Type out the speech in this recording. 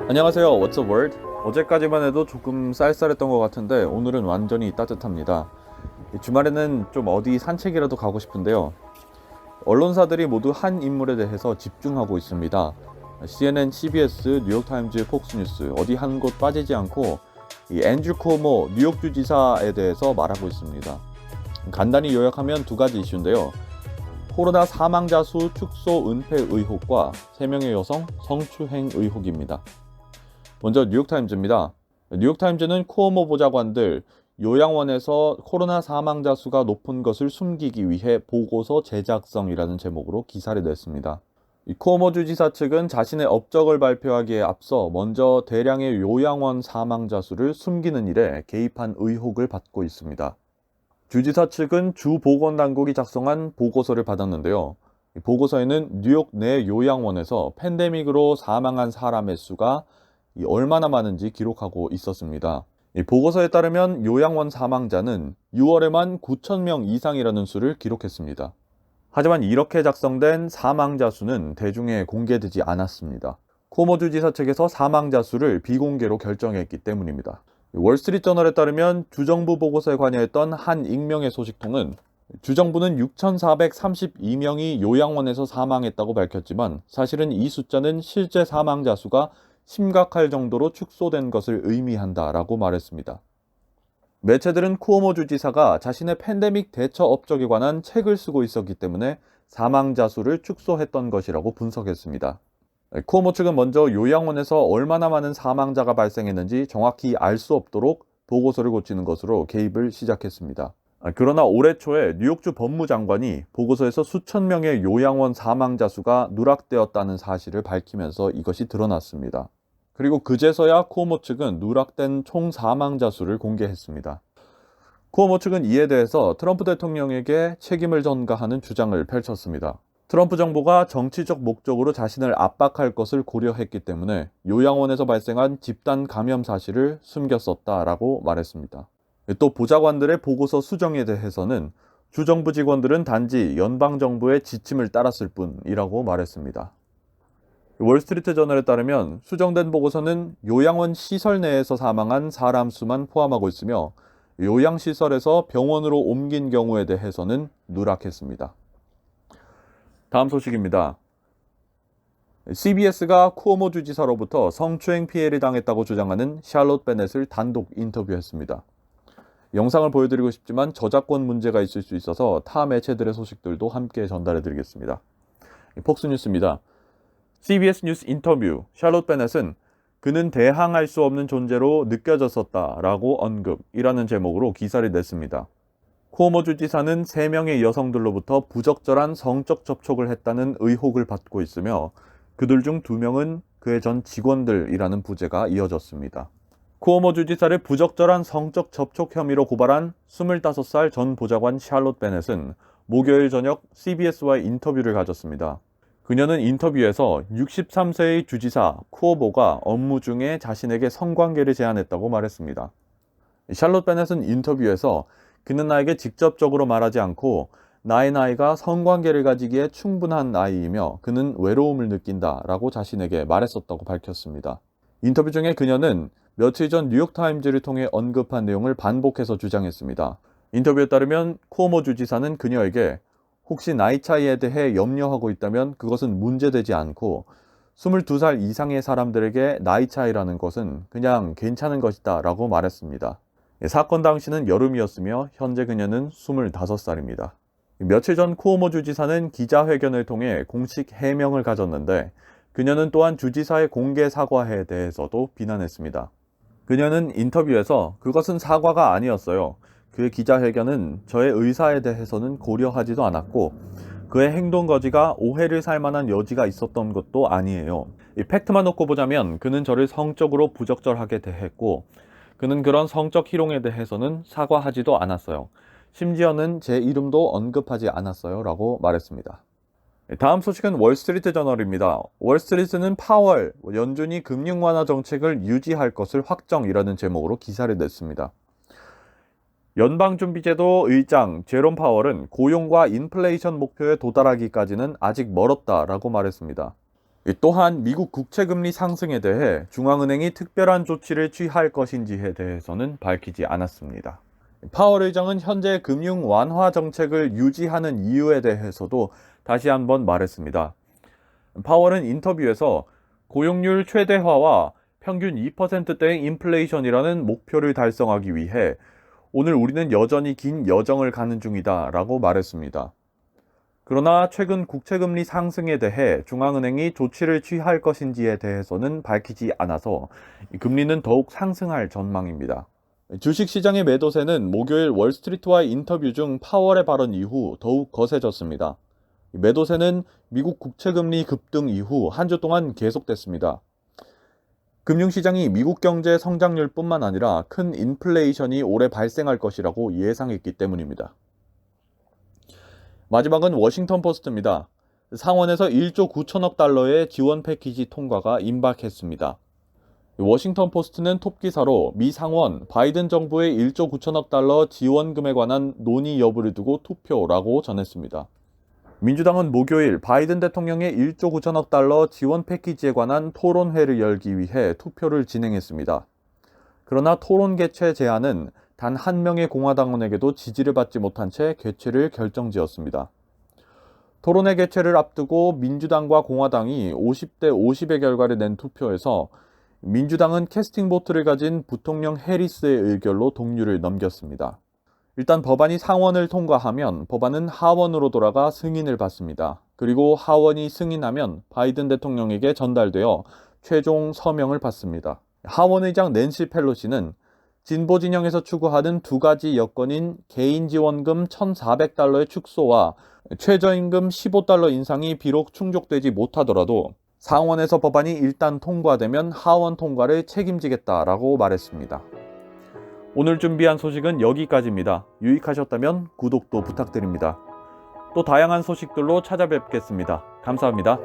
안녕하세요. What's the word? 어제까지만 해도 조금 쌀쌀했던 것 같은데 오늘은 완전히 따뜻합니다. 주말에는 좀 어디 산책이라도 가고 싶은데요. 언론사들이 모두 한 인물에 대해서 집중하고 있습니다. CNN, CBS, 뉴욕타임즈, 폭스뉴스 어디 한 곳 빠지지 않고 이 앤드류 쿠오모 뉴욕주 지사에 대해서 말하고 있습니다. 간단히 요약하면 두 가지 이슈인데요. 코로나 사망자 수 축소 은폐 의혹과 3명의 여성 성추행 의혹입니다. 먼저 뉴욕타임즈입니다. 뉴욕타임즈는 쿠오모 보좌관들 요양원에서 코로나 사망자 수가 높은 것을 숨기기 위해 보고서 제작성이라는 제목으로 기사를 냈습니다. 이 쿠오모 주지사 측은 자신의 업적을 발표하기에 앞서 먼저 대량의 요양원 사망자 수를 숨기는 일에 개입한 의혹을 받고 있습니다. 주지사 측은 주 보건당국이 작성한 보고서를 받았는데요. 이 보고서에는 뉴욕 내 요양원에서 팬데믹으로 사망한 사람의 수가 얼마나 많은지 기록하고 있었습니다. 이 보고서에 따르면 요양원 사망자는 6월에만 9,000명 이상이라는 수를 기록했습니다. 하지만 이렇게 작성된 사망자 수는 대중에 공개되지 않았습니다. 쿠오모 지사 측에서 사망자 수를 비공개로 결정했기 때문입니다. 월스트리트저널에 따르면 주정부 보고서에 관여했던 한 익명의 소식통은 주정부는 6,432명이 요양원에서 사망했다고 밝혔지만 사실은 이 숫자는 실제 사망자 수가 심각할 정도로 축소된 것을 의미한다라고 말했습니다. 매체들은 쿠오모 주지사가 자신의 팬데믹 대처 업적에 관한 책을 쓰고 있었기 때문에 사망자 수를 축소했던 것이라고 분석했습니다. 쿠오모 측은 먼저 요양원에서 얼마나 많은 사망자가 발생했는지 정확히 알 수 없도록 보고서를 고치는 것으로 개입을 시작했습니다. 그러나 올해 초에 뉴욕주 법무장관이 보고서에서 수천 명의 요양원 사망자 수가 누락되었다는 사실을 밝히면서 이것이 드러났습니다. 그리고 그제서야 쿠오모 측은 누락된 총 사망자 수를 공개했습니다. 쿠오모 측은 이에 대해서 트럼프 대통령에게 책임을 전가하는 주장을 펼쳤습니다. 트럼프 정부가 정치적 목적으로 자신을 압박할 것을 고려했기 때문에 요양원에서 발생한 집단 감염 사실을 숨겼었다라고 말했습니다. 또 보좌관들의 보고서 수정에 대해서는 주정부 직원들은 단지 연방정부의 지침을 따랐을 뿐이라고 말했습니다. 월스트리트저널에 따르면 수정된 보고서는 요양원 시설 내에서 사망한 사람 수만 포함하고 있으며 요양시설에서 병원으로 옮긴 경우에 대해서는 누락했습니다. 다음 소식입니다. CBS가 쿠오모 주지사로부터 성추행 피해를 당했다고 주장하는 샬롯 베넷을 단독 인터뷰했습니다. 영상을 보여드리고 싶지만 저작권 문제가 있을 수 있어서 타 매체들의 소식들도 함께 전달해드리겠습니다. 폭스뉴스입니다. CBS 뉴스 인터뷰 샬롯 베넷은 그는 대항할 수 없는 존재로 느껴졌었다라고 언급이라는 제목으로 기사를 냈습니다. 쿠오모 주지사는 3명의 여성들로부터 부적절한 성적 접촉을 했다는 의혹을 받고 있으며 그들 중 2명은 그의 전 직원들이라는 부제가 이어졌습니다. 쿠오모 주지사를 부적절한 성적 접촉 혐의로 고발한 25살 전 보좌관 샬롯 베넷은 목요일 저녁 CBS와의 인터뷰를 가졌습니다. 그녀는 인터뷰에서 63세의 주지사 쿠오모가 업무 중에 자신에게 성관계를 제안했다고 말했습니다. 샬롯 베넷은 인터뷰에서 그는 나에게 직접적으로 말하지 않고 나의 나이가 성관계를 가지기에 충분한 나이이며 그는 외로움을 느낀다라고 자신에게 말했었다고 밝혔습니다. 인터뷰 중에 그녀는 며칠 전 뉴욕타임즈를 통해 언급한 내용을 반복해서 주장했습니다. 인터뷰에 따르면 쿠오모 주지사는 그녀에게 혹시 나이 차이에 대해 염려하고 있다면 그것은 문제되지 않고 22살 이상의 사람들에게 나이 차이라는 것은 그냥 괜찮은 것이다 라고 말했습니다. 사건 당시는 여름이었으며 현재 그녀는 25살입니다. 며칠 전 쿠오모 주지사는 기자회견을 통해 공식 해명을 가졌는데 그녀는 또한 주지사의 공개 사과에 대해서도 비난했습니다. 그녀는 인터뷰에서 그것은 사과가 아니었어요. 그의 기자회견은 저의 의사에 대해서는 고려하지도 않았고 그의 행동 거지가 오해를 살 만한 여지가 있었던 것도 아니에요. 이 팩트만 놓고 보자면 그는 저를 성적으로 부적절하게 대했고 그는 그런 성적 희롱에 대해서는 사과하지도 않았어요. 심지어는 제 이름도 언급하지 않았어요 라고 말했습니다. 다음 소식은 월스트리트 저널입니다. 월스트리트는 파월 연준이 금융 완화 정책을 유지할 것을 확정이라는 제목으로 기사를 냈습니다. 연방준비제도 의장 제롬 파월은 고용과 인플레이션 목표에 도달하기까지는 아직 멀었다라고 말했습니다. 또한 미국 국채금리 상승에 대해 중앙은행이 특별한 조치를 취할 것인지에 대해서는 밝히지 않았습니다. 파월 의장은 현재 금융 완화 정책을 유지하는 이유에 대해서도 다시 한번 말했습니다. 파월은 인터뷰에서 고용률 최대화와 평균 2%대의 인플레이션이라는 목표를 달성하기 위해 오늘 우리는 여전히 긴 여정을 가는 중이다 라고 말했습니다. 그러나 최근 국채금리 상승에 대해 중앙은행이 조치를 취할 것인지에 대해서는 밝히지 않아서 금리는 더욱 상승할 전망입니다. 주식시장의 매도세는 목요일 월스트리트와의 인터뷰 중 파월의 발언 이후 더욱 거세졌습니다. 매도세는 미국 국채금리 급등 이후 한 주 동안 계속됐습니다. 금융시장이 미국 경제 성장률뿐만 아니라 큰 인플레이션이 올해 발생할 것이라고 예상했기 때문입니다. 마지막은 워싱턴 포스트입니다. 상원에서 1조 9천억 달러의 지원 패키지 통과가 임박했습니다. 워싱턴 포스트는 톱기사로 미 상원 바이든 정부의 1조 9천억 달러 지원금에 관한 논의 여부를 두고 투표라고 전했습니다. 민주당은 목요일 바이든 대통령의 1조 9천억 달러 지원 패키지에 관한 토론회를 열기 위해 투표를 진행했습니다. 그러나 토론 개최 제안은 단 한 명의 공화당원에게도 지지를 받지 못한 채 개최를 결정지었습니다. 토론회 개최를 앞두고 민주당과 공화당이 50대 50의 결과를 낸 투표에서 민주당은 캐스팅 보트를 가진 부통령 해리스의 의결로 동률을 넘겼습니다. 일단 법안이 상원을 통과하면 법안은 하원으로 돌아가 승인을 받습니다. 그리고 하원이 승인하면 바이든 대통령에게 전달되어 최종 서명을 받습니다. 하원 의장 낸시 펠로시는 진보 진영에서 추구하는 두 가지 여건인 개인 지원금 1,400달러의 축소와 최저임금 15달러 인상이 비록 충족되지 못하더라도 상원에서 법안이 일단 통과되면 하원 통과를 책임지겠다라고 말했습니다. 오늘 준비한 소식은 여기까지입니다. 유익하셨다면 구독도 부탁드립니다. 또 다양한 소식들로 찾아뵙겠습니다. 감사합니다.